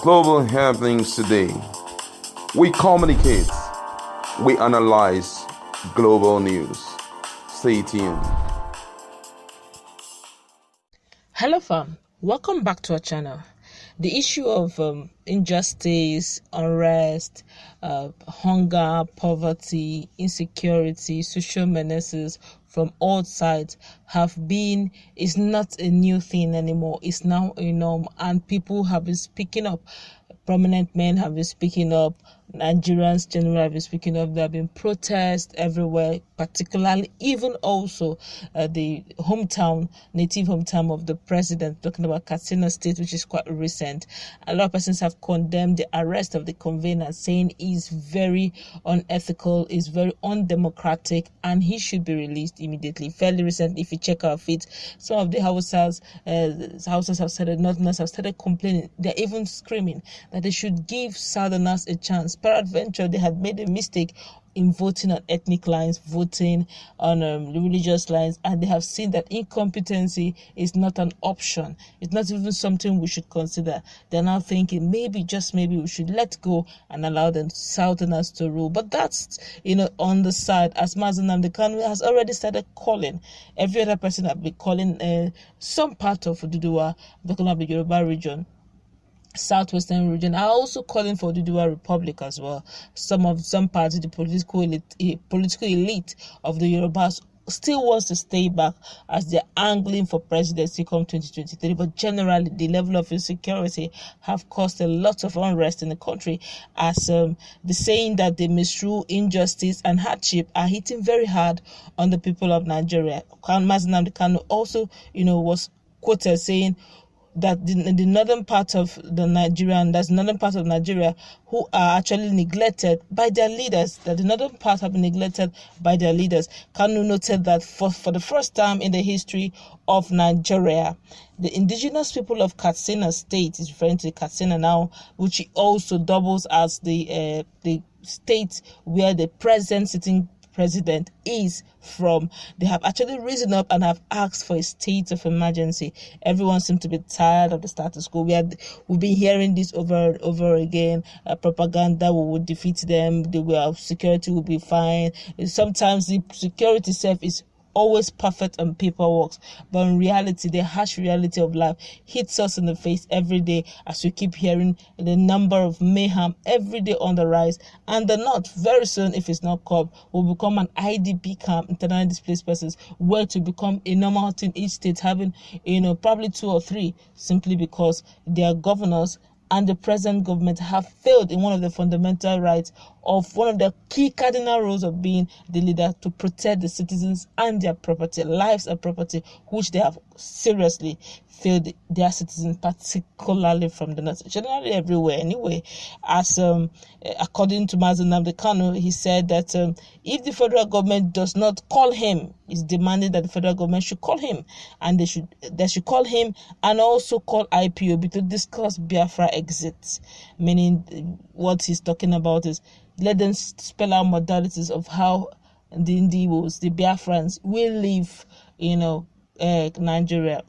global happenings today. We communicate, we analyze global news. Stay tuned. Hello fam, welcome back to our channel. The issue of injustice, unrest, hunger, poverty, insecurity, social menaces from all sides is not a new thing anymore. It's now a norm, and people have been speaking up. Prominent men have been speaking up. Nigerians generally have been speaking up. There have been protests everywhere, particularly even also the native hometown of the president, talking about Katsina State, which is quite recent. A lot of persons have condemned the arrest of the convener, saying he's very unethical, is very undemocratic, and he should be released immediately. Fairly recent, if you check our feeds, some of the Hausas have started, Northerners have started complaining. They're even screaming that they should give Southerners a chance. Peradventure, they had made a mistake in voting on ethnic lines, voting on religious lines, and they have seen that incompetency is not an option. It's not even something we should consider. They're now thinking maybe, just maybe, we should let go and allow the Southerners to rule. But that's, on the side, as Mazi Nnamdi Kanu has already started calling. Every other person have been calling some part of Oduduwa, talking about the Yoruba region, southwestern region, are also calling for the Oduduwa Republic as well. Some parts of the political elite of the Yorubas still wants to stay back as they're angling for presidency come 2023. But generally, the level of insecurity have caused a lot of unrest in the country, as the saying that they misrule, injustice and hardship are hitting very hard on the people of Nigeria. Mazi Nnamdi Kanu also, was quoted saying that the northern part of Nigeria who are actually neglected by their leaders, that the northern part have been neglected by their leaders. Kanu noted that for the first time in the history of Nigeria, the indigenous people of Katsina State, is referring to Katsina now, which also doubles as the state where the present sitting president is from, they have actually risen up and have asked for a state of emergency. Everyone seems to be tired of the status quo. We've been hearing this over and over again. Propaganda will defeat them. Security will be fine. Sometimes the security itself is always perfect on paperwork, but in reality, the harsh reality of life hits us in the face every day, as we keep hearing the number of mayhem every day on the rise. And the North, very soon, if it's not called, will become an IDP camp, internally displaced persons, where to become a normal thing, each state having, probably 2 or 3, simply because their governors and the present government have failed in one of the fundamental rights of one of the key cardinal roles of being the leader, to protect the citizens and their property, lives and property, which they have seriously failed their citizens, particularly from the north, generally everywhere anyway. As according to Mazi Nnamdi Kanu, he said that if the federal government does not call him, is demanding that the federal government should call him, and they should call him and also call IPOB to discuss Biafra exit. Meaning, what he's talking about is, let them spell out modalities of how the Indians, the Biafrans, will leave, Nigeria.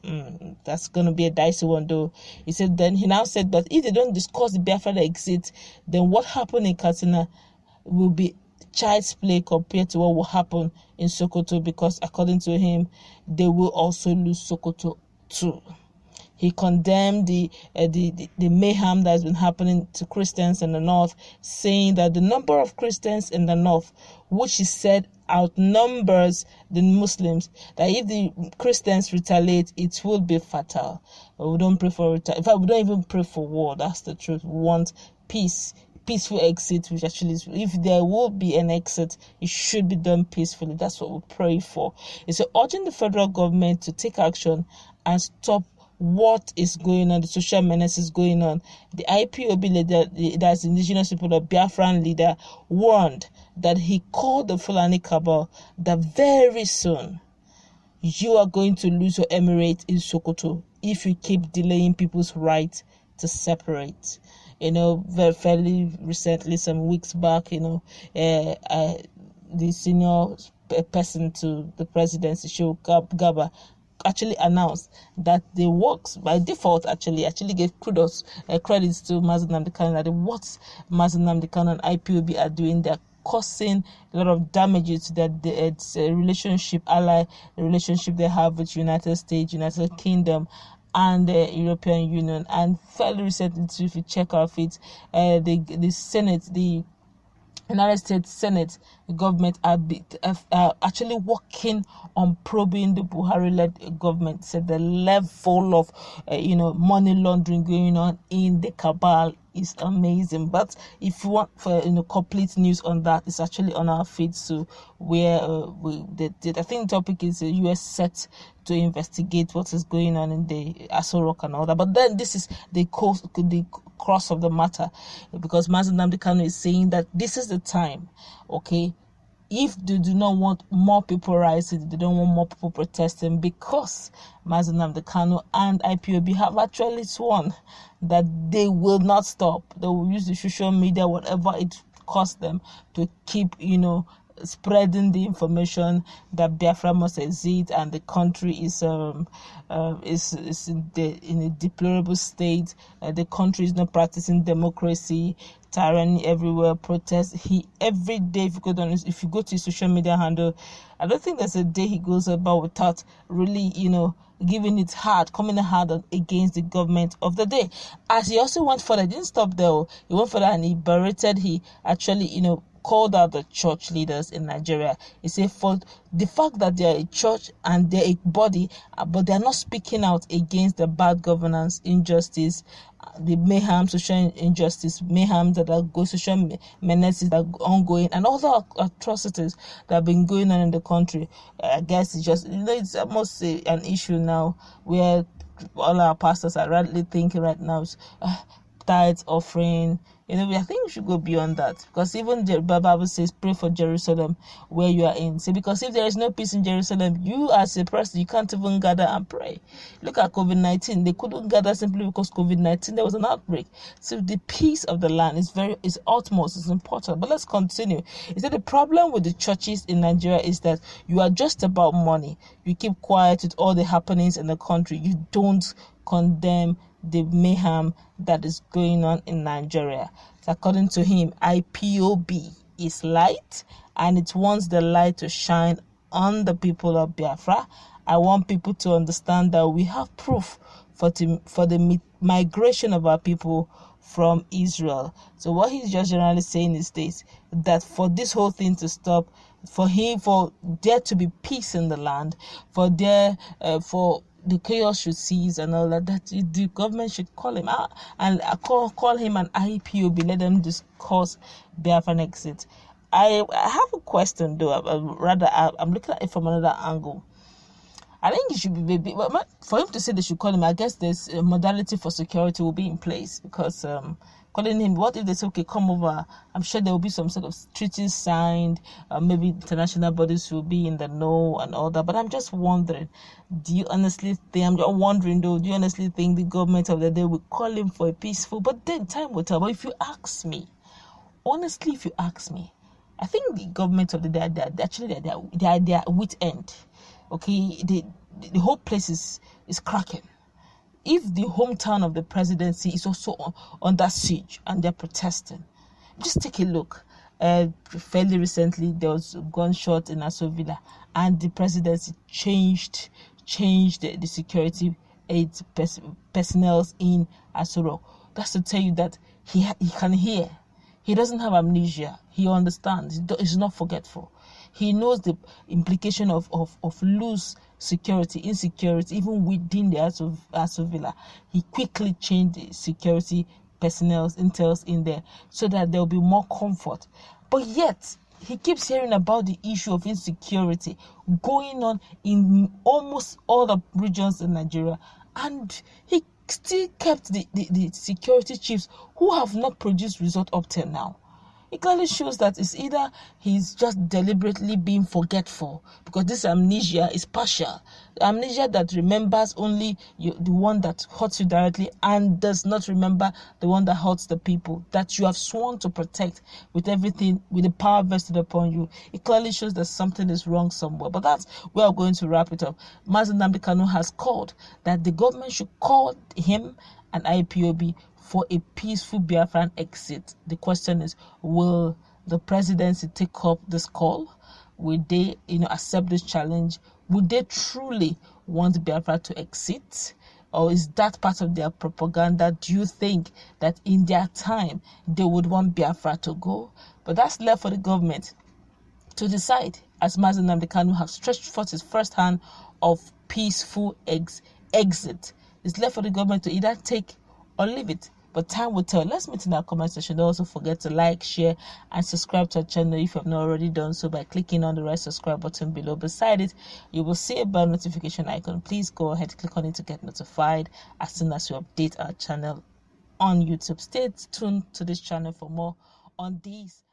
That's going to be a dicey one, though. He now said that if they don't discuss the Biafra exit, then what happened in Katsina will be child's play compared to what will happen in Sokoto, because according to him, they will also lose Sokoto too. He condemned the mayhem that has been happening to Christians in the north, saying that the number of Christians in the north, which he said outnumbers the Muslims, that if the Christians retaliate, it will be fatal. But we don't pray for in fact, we don't even pray for war. That's the truth. We want peace. Peaceful exit, which actually is, if there will be an exit, it should be done peacefully. That's what we pray for. It's urging the federal government to take action and stop what is going on, the social menaces going on. The IPOB leader, that's indigenous people, the Biafran leader, warned that he called the Fulani cabal that very soon you are going to lose your emirate in Sokoto if you keep delaying people's right to separate. Very fairly recently, some weeks back, the senior person to the presidency, Sh0cking, actually announced that the works by default actually gave kudos credits to Mazi Nnamdi Kanu, that what Mazi Nnamdi Kanu and IPOB are doing, they're causing a lot of damages to that its relationship, ally relationship they have with United States, United Kingdom, and the European Union. And fairly recently, if you check our feeds, the Senate, the United States Senate, the government are actually working on probing the Buhari-led government. So the level of, money laundering going on in the cabal is amazing. But if you want for complete news on that, it's actually on our feed. So where I think the topic is the U.S. set to investigate what is going on in the Sh0cking and all that. But then this is the cross of the matter, because Mazi Nnamdi Kanu is saying that this is the time, okay, if they do not want more people rising, they don't want more people protesting, because Mazi Nnamdi Kanu and IPOB have actually sworn that they will not stop. They will use the social media, whatever it costs them, to keep, spreading the information that Biafra must exist and the country is in a deplorable state. The country is not practicing democracy, tyranny everywhere, protests. Every day, if you go to his social media handle, I don't think there's a day he goes about without really, giving it hard, coming hard against the government of the day. As he also went further, he didn't stop there. He went further and he actually, called out the church leaders in Nigeria. He said, for the fact that they are a church and they're a body, but they're not speaking out against the bad governance, injustice, the mayhem, social injustice, mayhem that are going, social menaces that are ongoing, and all the atrocities that have been going on in the country. I guess it's just, it's almost an issue now where all our pastors are rightly thinking right now, tithes, offering. I think we should go beyond that, because even the Bible says, pray for Jerusalem where you are in. See, because if there is no peace in Jerusalem, you as a person, you can't even gather and pray. Look at COVID-19. They couldn't gather simply because COVID-19, there was an outbreak. So the peace of the land is utmost, is important. But let's continue. He said the problem with the churches in Nigeria is that you are just about money. You keep quiet with all the happenings in the country. You don't condemn the mayhem that is going on in Nigeria. So according to him, IPOB is light, and it wants the light to shine on the people of Biafra. I want people to understand that we have proof for the migration of our people from Israel. So what he's just generally saying is this, that for this whole thing to stop, for there to be peace in the land, for the chaos should cease and all that the government should call him out and call him an IPOB. Let them discuss Biafran exit. I have a question though. I'm looking at it from another angle. I think it should be for him to say they should call him. I guess there's a modality for security will be in place, because calling him, what if they say, okay, come over? I'm sure there will be some sort of treaties signed. Maybe international bodies will be in the know and all that. But I'm just wondering, do you honestly think the government of the day will call him for a peaceful? But then time will tell. But if you ask me, honestly, I think the government of the day, they are their wit end. Okay, the whole place is cracking. If the hometown of the presidency is also under siege and they're protesting, just take a look. Fairly recently, there was a gunshot in Aso Villa, and the presidency changed the security personnel in Asoro. That's to tell you that he can hear. He doesn't have amnesia. He understands. He's not forgetful. He knows the implication of loose security, insecurity, even within the Aso Villa. He quickly changed the security personnel, intels in there, so that there will be more comfort. But yet, he keeps hearing about the issue of insecurity going on in almost all the regions in Nigeria. And he still kept the security chiefs who have not produced result up till now. It clearly shows that it's either he's just deliberately being forgetful, because this amnesia is partial. Amnesia that remembers only the one that hurts you directly and does not remember the one that hurts the people that you have sworn to protect with everything, with the power vested upon you. It clearly shows that something is wrong somewhere. But that's where I'm going to wrap it up. Mazi Nnamdi Kanu has called that the government should call him and IPOB for a peaceful Biafran exit. The question is, will the presidency take up this call? Will they, accept this challenge? Would they truly want Biafra to exit? Or is that part of their propaganda? Do you think that in their time they would want Biafra to go? But that's left for the government to decide, as Mazi Nnamdi Kanu have stretched forth his first hand of peaceful exit. It's left for the government to either take or leave it. But time will tell. Let's meet in our comment section. Don't also forget to like, share, and subscribe to our channel if you have not already done so by clicking on the red subscribe button below. Beside it, you will see a bell notification icon. Please go ahead, click on it to get notified as soon as we update our channel on YouTube. Stay tuned to this channel for more on these